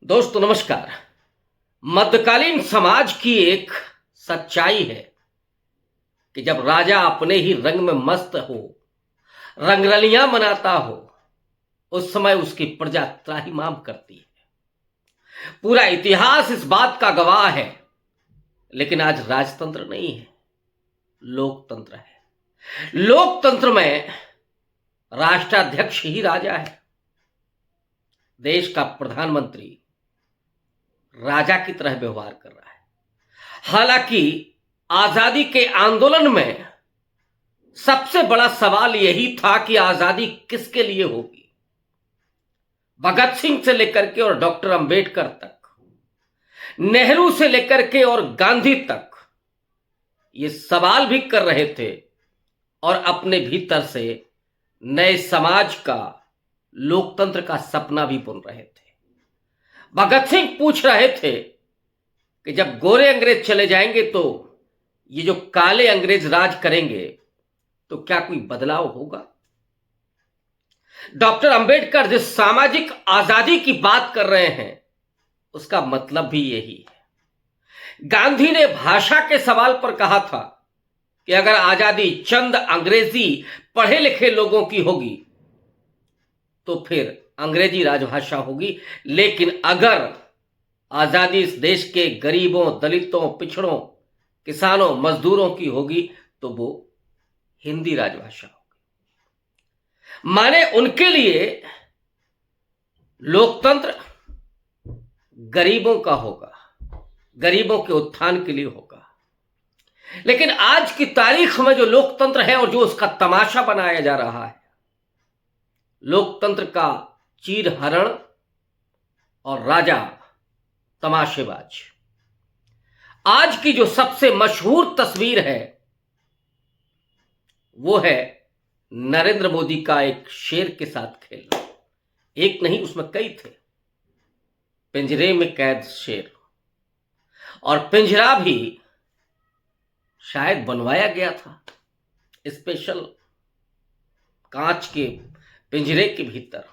दोस्तों नमस्कार। मध्यकालीन समाज की एक सच्चाई है कि जब राजा अपने ही रंग में मस्त हो, रंगरलियां मनाता हो, उस समय उसकी प्रजा त्राहिमाम करती है। पूरा इतिहास इस बात का गवाह है। लेकिन आज राजतंत्र नहीं है, लोकतंत्र है। लोकतंत्र में राष्ट्राध्यक्ष ही राजा है। देश का प्रधानमंत्री राजा की तरह व्यवहार कर रहा है। हालांकि आजादी के आंदोलन में सबसे बड़ा सवाल यही था कि आजादी किसके लिए होगी। भगत सिंह से लेकर के और डॉक्टर अंबेडकर तक, नेहरू से लेकर के और गांधी तक ये सवाल भी कर रहे थे और अपने भीतर से नए समाज का, लोकतंत्र का सपना भी बुन रहे थे। भगत सिंह पूछ रहे थे कि जब गोरे अंग्रेज चले जाएंगे तो ये जो काले अंग्रेज राज करेंगे तो क्या कोई बदलाव होगा। डॉक्टर अंबेडकर जिस सामाजिक आजादी की बात कर रहे हैं उसका मतलब भी यही है। गांधी ने भाषा के सवाल पर कहा था कि अगर आजादी चंद अंग्रेजी पढ़े लिखे लोगों की होगी तो फिर अंग्रेजी राजभाषा होगी, लेकिन अगर आजादी इस देश के गरीबों, दलितों, पिछड़ों, किसानों, मजदूरों की होगी तो वो हिंदी राजभाषा होगी। माने उनके लिए लोकतंत्र गरीबों का होगा, गरीबों के उत्थान के लिए होगा। लेकिन आज की तारीख में जो लोकतंत्र है और जो उसका तमाशा बनाया जा रहा है, लोकतंत्र का चीरहरण और राजा तमाशेबाज। आज की जो सबसे मशहूर तस्वीर है वो है नरेंद्र मोदी का एक शेर के साथ खेलना। एक नहीं, उसमें कई थे। पिंजरे में कैद शेर, और पिंजरा भी शायद बनवाया गया था स्पेशल कांच के पिंजरे के भीतर।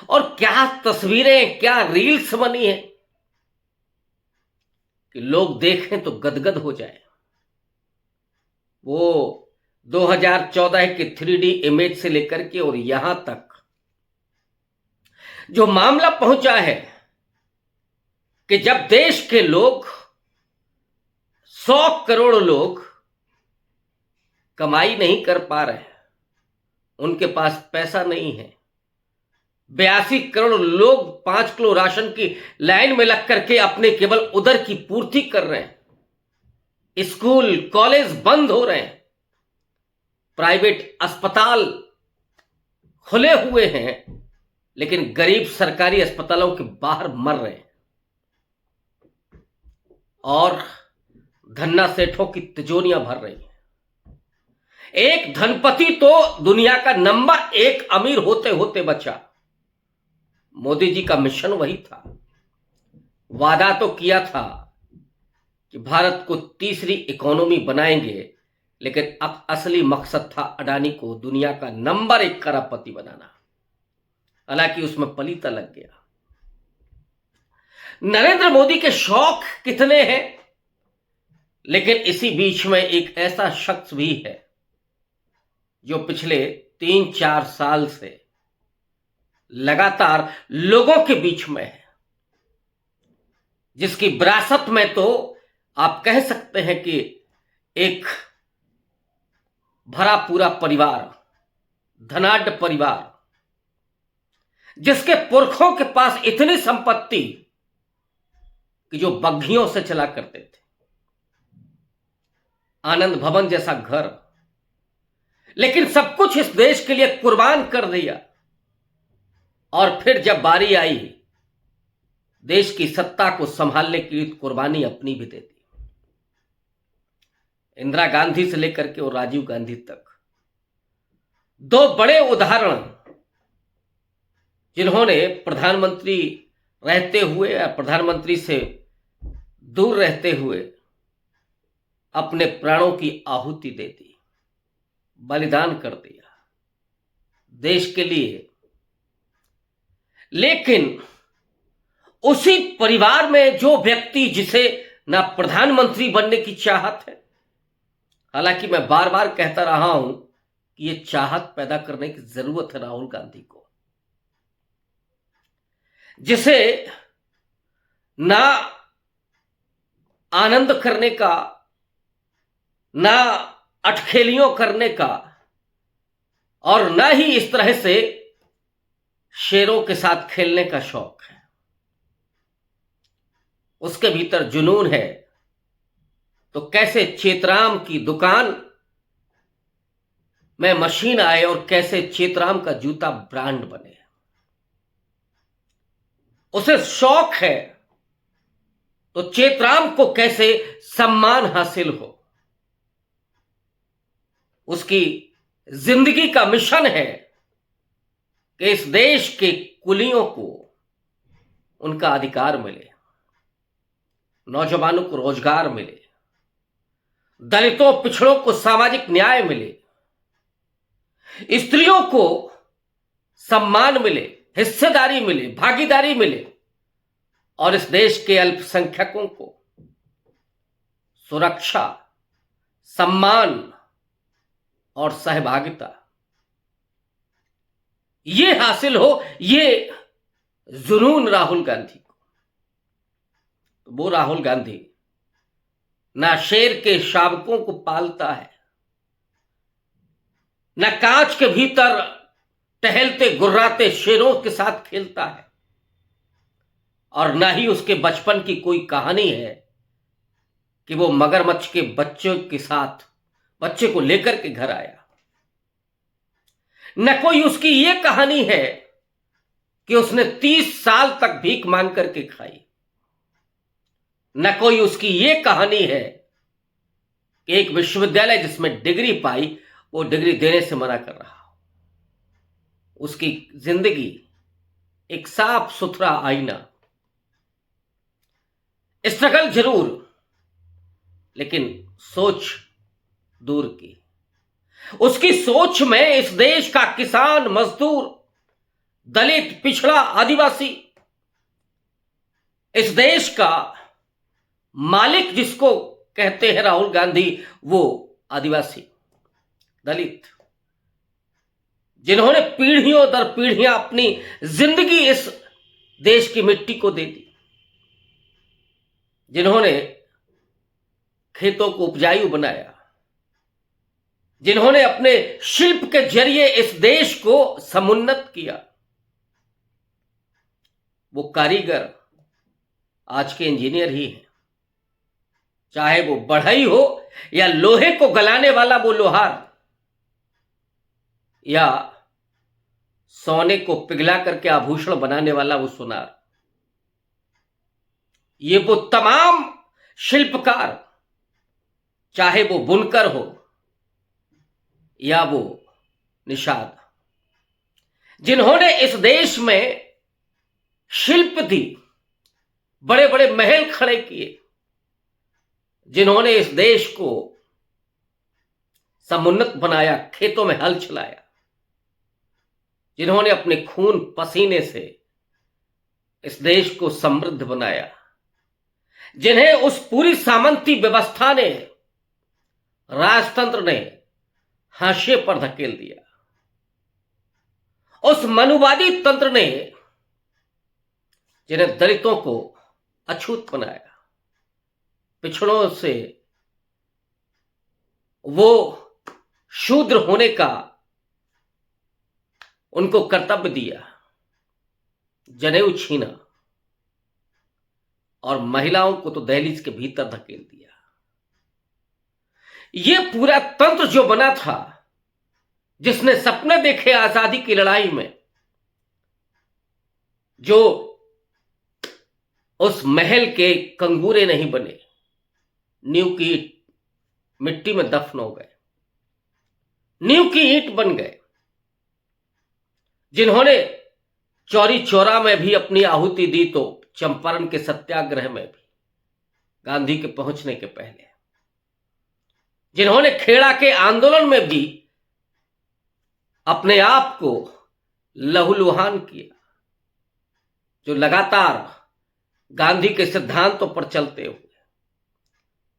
और क्या तस्वीरें, क्या रील्स बनी है कि लोग देखें तो गदगद हो जाए। वो 2014 के 3D इमेज से लेकर के और यहां तक जो मामला पहुंचा है कि जब देश के लोग 100 करोड़ लोग कमाई नहीं कर पा रहे, उनके पास पैसा नहीं है, 82 करोड़ लोग 5 किलो राशन की लाइन में लग करके अपने केवल उदर की पूर्ति कर रहे हैं, स्कूल कॉलेज बंद हो रहे हैं, प्राइवेट अस्पताल खुले हुए हैं, लेकिन गरीब सरकारी अस्पतालों के बाहर मर रहे हैं, और धन्ना सेठों की तिजोरियां भर रही हैं। एक धनपति तो दुनिया का नंबर 1 अमीर होते होते बचा। मोदी जी का मिशन वही था। वादा तो किया था कि भारत को तीसरी इकोनॉमी बनाएंगे, लेकिन अब असली मकसद था अडानी को दुनिया का नंबर 1 खरबपति बनाना। हालांकि उसमें पलीता लग गया। नरेंद्र मोदी के शौक कितने हैं, लेकिन इसी बीच में एक ऐसा शख्स भी है जो पिछले 3-4 साल से लगातार लोगों के बीच में है, जिसकी विरासत में तो आप कह सकते हैं कि एक भरा पूरा परिवार, धनाढ्य परिवार, जिसके पुरखों के पास इतनी संपत्ति कि जो बग्घियों से चला करते थे, आनंद भवन जैसा घर, लेकिन सब कुछ इस देश के लिए कुर्बान कर दिया। और फिर जब बारी आई देश की सत्ता को संभालने के लिए, कुर्बानी अपनी भी दे दी। इंदिरा गांधी से लेकर के और राजीव गांधी तक 2 बड़े उदाहरण, जिन्होंने प्रधानमंत्री रहते हुए या प्रधानमंत्री से दूर रहते हुए अपने प्राणों की आहुति दे दी, बलिदान कर दिया देश के लिए। लेकिन उसी परिवार में जो व्यक्ति जिसे ना प्रधानमंत्री बनने की चाहत है, हालांकि मैं बार बार कहता रहा हूं कि यह चाहत पैदा करने की जरूरत है राहुल गांधी को, जिसे ना आनंद करने का, ना अटखेलियों करने का, और ना ही इस तरह से शेरों के साथ खेलने का शौक है। उसके भीतर जुनून है तो कैसे चेतराम की दुकान में मशीन आए और कैसे चेतराम का जूता ब्रांड बने। उसे शौक है तो चेतराम को कैसे सम्मान हासिल हो। उसकी जिंदगी का मिशन है कि इस देश के कुलियों को उनका अधिकार मिले, नौजवानों को रोजगार मिले, दलितों पिछड़ों को सामाजिक न्याय मिले, स्त्रियों को सम्मान मिले, हिस्सेदारी मिले, भागीदारी मिले, और इस देश के अल्पसंख्यकों को सुरक्षा, सम्मान और सहभागिता ये हासिल हो। ये जुनून राहुल गांधी को। तो वो राहुल गांधी ना शेर के शावकों को पालता है, ना कांच के भीतर टहलते गुर्राते शेरों के साथ खेलता है, और ना ही उसके बचपन की कोई कहानी है कि वो मगरमच्छ के बच्चे को लेकर के घर आया। न कोई उसकी ये कहानी है कि उसने 30 साल तक भीख मांग करके खाई। न कोई उसकी ये कहानी है कि एक विश्वविद्यालय जिसमें डिग्री पाई वो डिग्री देने से मना कर रहा हो। उसकी जिंदगी एक साफ सुथरा आईना, स्ट्रगल जरूर लेकिन सोच दूर की। उसकी सोच में इस देश का किसान, मजदूर, दलित, पिछड़ा, आदिवासी, इस देश का मालिक जिसको कहते हैं राहुल गांधी, वो आदिवासी, दलित, जिन्होंने पीढ़ियों दर पीढ़ियां अपनी जिंदगी इस देश की मिट्टी को दे दी, जिन्होंने खेतों को उपजाऊ बनाया, जिन्होंने अपने शिल्प के जरिए इस देश को समुन्नत किया, वो कारीगर आज के इंजीनियर ही हैं। चाहे वो बढ़ई हो या लोहे को गलाने वाला वो लोहार, या सोने को पिघला करके आभूषण बनाने वाला वो सुनार, ये वो तमाम शिल्पकार, चाहे वो बुनकर हो या वो निषाद, जिन्होंने इस देश में शिल्प दी, बड़े बड़े महल खड़े किए, जिन्होंने इस देश को समुन्नत बनाया, खेतों में हल चलाया, जिन्होंने अपने खून पसीने से इस देश को समृद्ध बनाया, जिन्हें उस पूरी सामंती व्यवस्था ने, राजतंत्र ने हाशिए पर धकेल दिया, उस मनुवादी तंत्र ने जिन्हें दलितों को अछूत बनाया, पिछड़ों से वो शूद्र होने का उनको कर्तव्य दिया, जनेऊ छीना, और महिलाओं को तो दहलीज के भीतर धकेल दिया। ये पूरा तंत्र जो बना था, जिसने सपने देखे आजादी की लड़ाई में, जो उस महल के कंगूरे नहीं बने, नींव की ईंट मिट्टी में दफन हो गए, नींव की ईंट बन गए, जिन्होंने चौरी चौरा में भी अपनी आहुति दी, तो चंपारण के सत्याग्रह में भी, गांधी के पहुंचने के पहले, जिन्होंने खेड़ा के आंदोलन में भी अपने आप को लहूलुहान किया, जो लगातार गांधी के सिद्धांतों पर चलते हुए,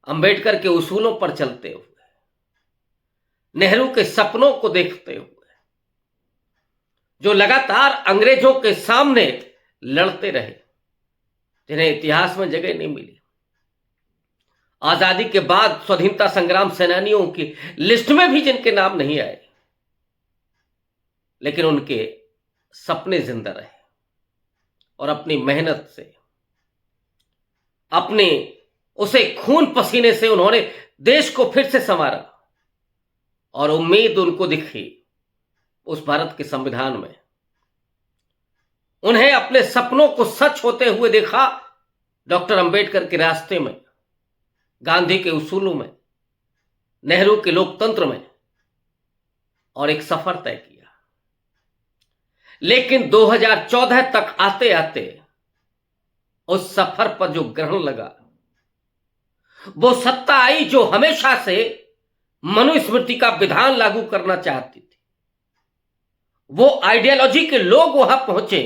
अंबेडकर के उसूलों पर चलते हुए, नेहरू के सपनों को देखते हुए, जो लगातार अंग्रेजों के सामने लड़ते रहे, जिन्हें इतिहास में जगह नहीं मिली, आजादी के बाद स्वाधीनता संग्राम सेनानियों की लिस्ट में भी जिनके नाम नहीं आए, लेकिन उनके सपने जिंदा रहे और अपनी मेहनत से, अपने उसे खून पसीने से उन्होंने देश को फिर से संवारा और उम्मीद उनको दिखी उस भारत के संविधान में। उन्हें अपने सपनों को सच होते हुए देखा डॉक्टर अंबेडकर के रास्ते में, गांधी के उसूलों में, नेहरू के लोकतंत्र में, और एक सफर तय किया। लेकिन 2014 तक आते आते उस सफर पर जो ग्रहण लगा, वो सत्ता आई जो हमेशा से मनुस्मृति का विधान लागू करना चाहती थी। वो आइडियोलॉजी के लोग वहां पहुंचे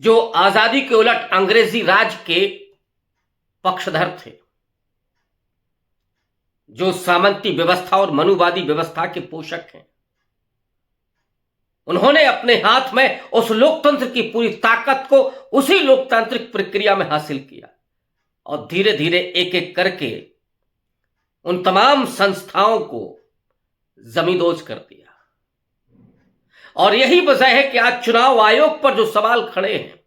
जो आजादी के उलट अंग्रेजी राज के पक्षधर थे, जो सामंती व्यवस्था और मनुवादी व्यवस्था के पोषक हैं। उन्होंने अपने हाथ में उस लोकतंत्र की पूरी ताकत को उसी लोकतांत्रिक प्रक्रिया में हासिल किया और धीरे धीरे एक एक करके उन तमाम संस्थाओं को जमींदोज कर दिया। और यही वजह है कि आज चुनाव आयोग पर जो सवाल खड़े हैं,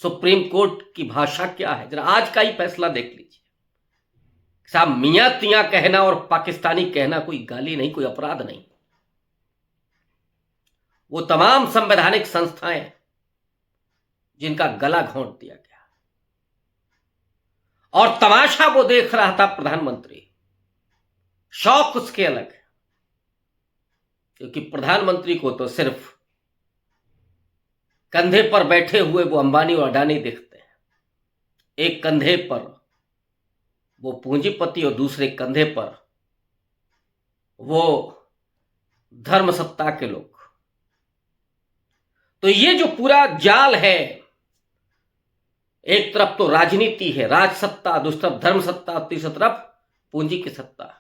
सुप्रीम कोर्ट की भाषा क्या है, जरा आज का ही फैसला देख लीजिए। साहब, मियां तियां कहना और पाकिस्तानी कहना कोई गाली नहीं, कोई अपराध नहीं। वो तमाम संवैधानिक संस्थाएं जिनका गला घोंट दिया गया, और तमाशा वो देख रहा था प्रधानमंत्री। शौक उसके अलग है, क्योंकि प्रधानमंत्री को तो सिर्फ कंधे पर बैठे हुए वो अंबानी और अडानी दिखते हैं। एक कंधे पर वो पूंजीपति और दूसरे कंधे पर वो धर्म सत्ता के लोग। तो ये जो पूरा जाल है, एक तरफ तो राजनीति है, राज सत्ता, दूसरी तरफ धर्म सत्ता, तीसरी तरफ पूंजी की सत्ता,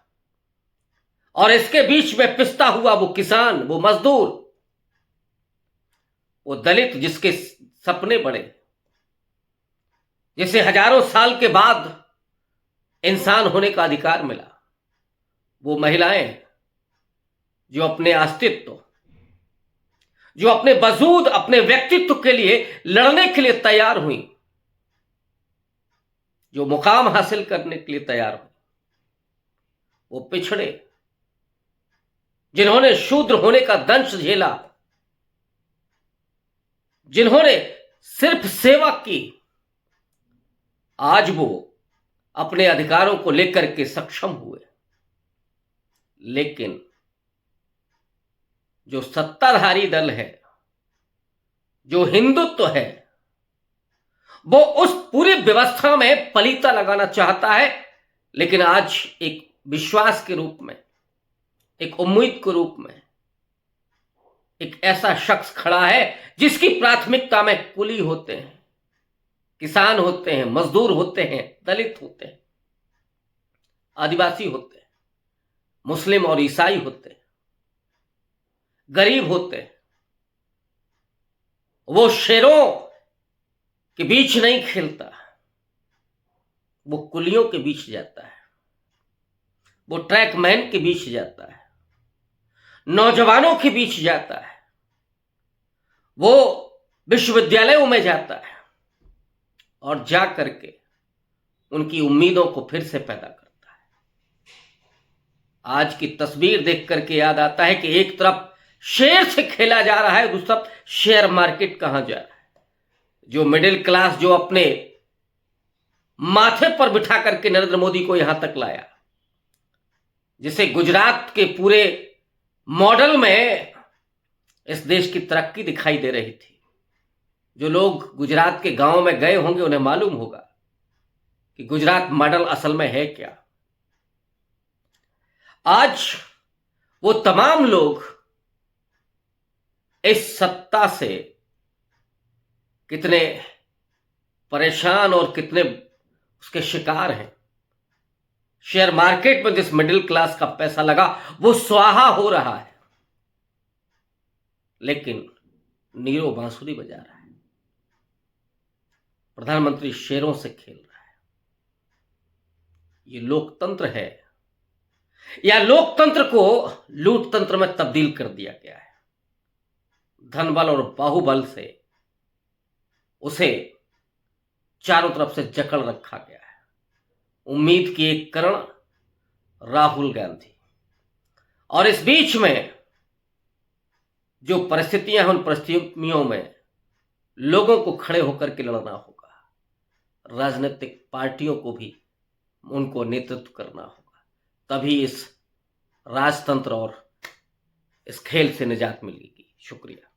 और इसके बीच में पिसता हुआ वो किसान, वो मजदूर, वो दलित जिसके सपने बड़े, जिसे हजारों साल के बाद इंसान होने का अधिकार मिला, वो महिलाएं जो अपने अस्तित्व, जो अपने वजूद, अपने व्यक्तित्व के लिए लड़ने के लिए तैयार हुई, जो मुकाम हासिल करने के लिए तैयार हुई, वो पिछड़े, जिन्होंने शूद्र होने का दंश झेला, जिन्होंने सिर्फ सेवा की, आज वो अपने अधिकारों को लेकर के सक्षम हुए। लेकिन जो सत्ताधारी दल है, जो हिंदुत्व है, वो उस पूरी व्यवस्था में पलीता लगाना चाहता है। लेकिन आज एक विश्वास के रूप में, एक उम्मीद के रूप में एक ऐसा शख्स खड़ा है जिसकी प्राथमिकता में कुली होते हैं, किसान होते हैं, मजदूर होते हैं, दलित होते हैं, आदिवासी होते हैं, मुस्लिम और ईसाई होते हैं, गरीब होते हैं। वो शेरों के बीच नहीं खेलता, वो कुलियों के बीच जाता है, वो ट्रैकमैन के बीच जाता है, नौजवानों के बीच जाता है, वो विश्वविद्यालयों में जाता है और जा करके उनकी उम्मीदों को फिर से पैदा करता है। आज की तस्वीर देख करके याद आता है कि एक तरफ शेर से खेला जा रहा है, दूसरी तरफ शेयर मार्केट कहां जा रहा है। जो मिडिल क्लास, जो अपने माथे पर बिठा करके नरेंद्र मोदी को यहां तक लाया, जिसे गुजरात के पूरे मॉडल में इस देश की तरक्की दिखाई दे रही थी। जो लोग गुजरात के गांव में गए होंगे उन्हें मालूम होगा कि गुजरात मॉडल असल में है क्या। आज वो तमाम लोग इस सत्ता से कितने परेशान और कितने उसके शिकार हैं। शेयर मार्केट में जिस मिडिल क्लास का पैसा लगा वो स्वाहा हो रहा है, लेकिन नीरव बांसुरी बजा रहा है। प्रधानमंत्री शेरों से खेल रहा है। ये लोकतंत्र है या लोकतंत्र को लूटतंत्र में तब्दील कर दिया गया है? धनबल और बाहुबल से उसे चारों तरफ से जकड़ रखा गया है। उम्मीद की एक करण राहुल गांधी, और इस बीच में जो परिस्थितियां हैं उन परिस्थितियों में लोगों को खड़े होकर के लड़ना होगा। राजनीतिक पार्टियों को भी उनको नेतृत्व करना होगा, तभी इस राजतंत्र और इस खेल से निजात मिलेगी। शुक्रिया।